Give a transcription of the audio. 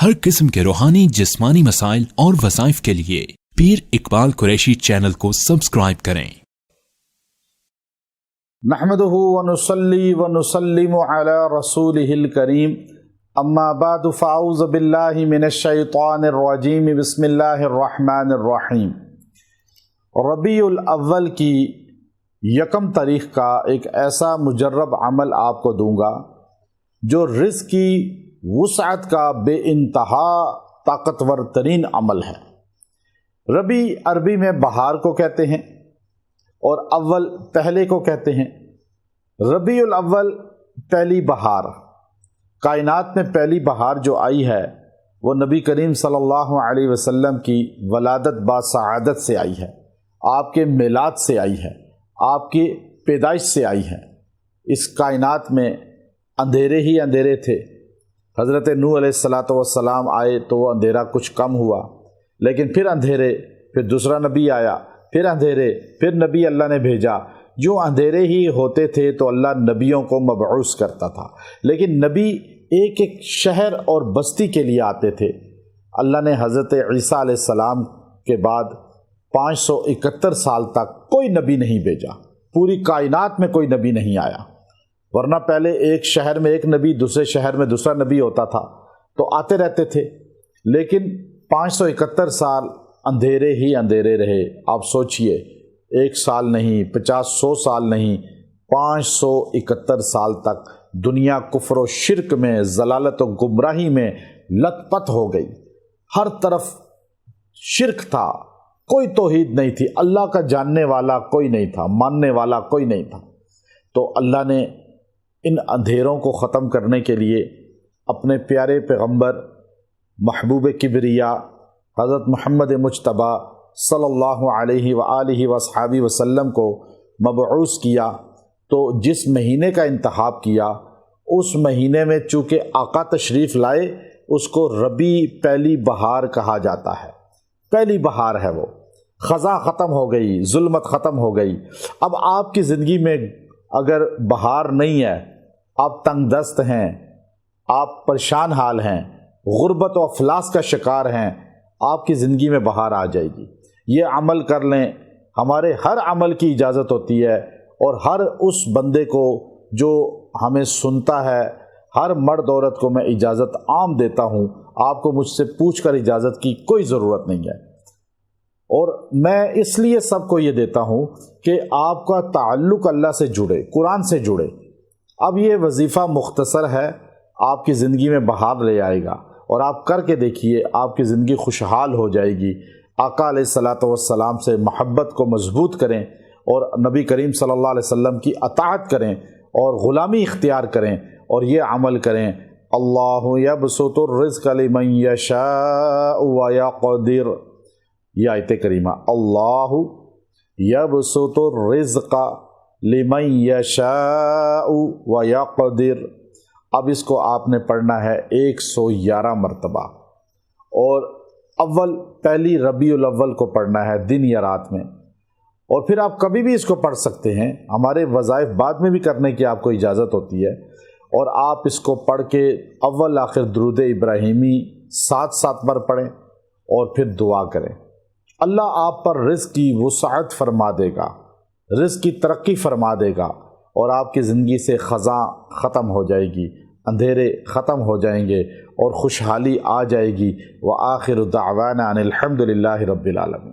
ہر قسم کے روحانی جسمانی مسائل اور وظائف کے لیے پیر اقبال قریشی چینل کو سبسکرائب کریں۔ نحمده ونصلي ونسلم على رسوله الكريم اما بعد فاعوذ باللہ من الشیطان الرجیم بسم اللہ الرحمن الرحیم۔ ربیع الاول کی یکم تاریخ کا ایک ایسا مجرب عمل آپ کو دوں گا جو رزق کی وسعت کا بے انتہا طاقتور ترین عمل ہے۔ ربیع عربی میں بہار کو کہتے ہیں اور اول پہلے کو کہتے ہیں۔ ربیع الاول پہلی بہار، کائنات میں پہلی بہار جو آئی ہے وہ نبی کریم صلی اللہ علیہ وسلم کی ولادت با سعادت سے آئی ہے، آپ کے میلاد سے آئی ہے، آپ کی پیدائش سے آئی ہے۔ اس کائنات میں اندھیرے ہی اندھیرے تھے۔ حضرت نوح علیہ السلام آئے تو وہ اندھیرا کچھ کم ہوا، لیکن پھر اندھیرے، پھر دوسرا نبی آیا، پھر اندھیرے، پھر نبی اللہ نے بھیجا۔ جو اندھیرے ہی ہوتے تھے تو اللہ نبیوں کو مبعوث کرتا تھا، لیکن نبی ایک ایک شہر اور بستی کے لیے آتے تھے۔ اللہ نے حضرت عیسیٰ علیہ السلام کے بعد 571 سال تک کوئی نبی نہیں بھیجا، پوری کائنات میں کوئی نبی نہیں آیا، ورنہ پہلے ایک شہر میں ایک نبی، دوسرے شہر میں دوسرا نبی ہوتا تھا تو آتے رہتے تھے، لیکن 571 سال اندھیرے ہی اندھیرے رہے۔ آپ سوچئے، 1 سال نہیں، 50-100 سال نہیں، 571 سال تک دنیا کفر و شرک میں، ضلالت و گمراہی میں لت پت ہو گئی۔ ہر طرف شرک تھا، کوئی توحید نہیں تھی، اللہ کا جاننے والا کوئی نہیں تھا، ماننے والا کوئی نہیں تھا۔ تو اللہ نے ان اندھیروں کو ختم کرنے کے لیے اپنے پیارے پیغمبر محبوب کبریا حضرت محمد مجتبی صلی اللہ علیہ وآلہ وصحبہ وسلم کو مبعوث کیا۔ تو جس مہینے کا انتخاب کیا اس مہینے میں چونکہ آقا تشریف لائے، اس کو ربیع پہلی بہار کہا جاتا ہے۔ پہلی بہار ہے وہ، خزاں ختم ہو گئی، ظلمت ختم ہو گئی۔ اب آپ کی زندگی میں اگر بہار نہیں ہے، آپ تنگ دست ہیں، آپ پریشان حال ہیں، غربت و افلاس کا شکار ہیں، آپ کی زندگی میں بہار آ جائے گی۔ یہ عمل کر لیں، ہمارے ہر عمل کی اجازت ہوتی ہے، اور ہر اس بندے کو جو ہمیں سنتا ہے، ہر مرد عورت کو میں اجازت عام دیتا ہوں، آپ کو مجھ سے پوچھ کر اجازت کی کوئی ضرورت نہیں ہے۔ اور میں اس لیے سب کو یہ دیتا ہوں کہ آپ کا تعلق اللہ سے جڑے، قرآن سے جڑے۔ اب یہ وظیفہ مختصر ہے، آپ کی زندگی میں بہار لے آئے گا، اور آپ کر کے دیکھیے، آپ کی زندگی خوشحال ہو جائے گی۔ آقا علیہ السلام سے محبت کو مضبوط کریں، اور نبی کریم صلی اللہ علیہ وسلم کی اطاعت کریں، اور غلامی اختیار کریں، اور یہ عمل کریں۔ اللہ یبسط الرزق لمن یشاء ویقدر، یہ آیت کریمہ، اللہ یبسط الرزق لمن یشاء ویقدر۔ اب اس کو آپ نے پڑھنا ہے 111 مرتبہ، اور پہلی ربیع الاول کو پڑھنا ہے دن یا رات میں، اور پھر آپ کبھی بھی اس کو پڑھ سکتے ہیں۔ ہمارے وظائف بعد میں بھی کرنے کی آپ کو اجازت ہوتی ہے، اور آپ اس کو پڑھ کے اول آخر درود ابراہیمی 7 بار پڑھیں، اور پھر دعا کریں۔ اللہ آپ پر رزق کی وسعت فرما دے گا، رزق کی ترقی فرما دے گا، اور آپ کی زندگی سے خزاں ختم ہو جائے گی، اندھیرے ختم ہو جائیں گے، اور خوشحالی آ جائے گی۔ وآخر دعوانا ان الحمد للہ رب العالمین۔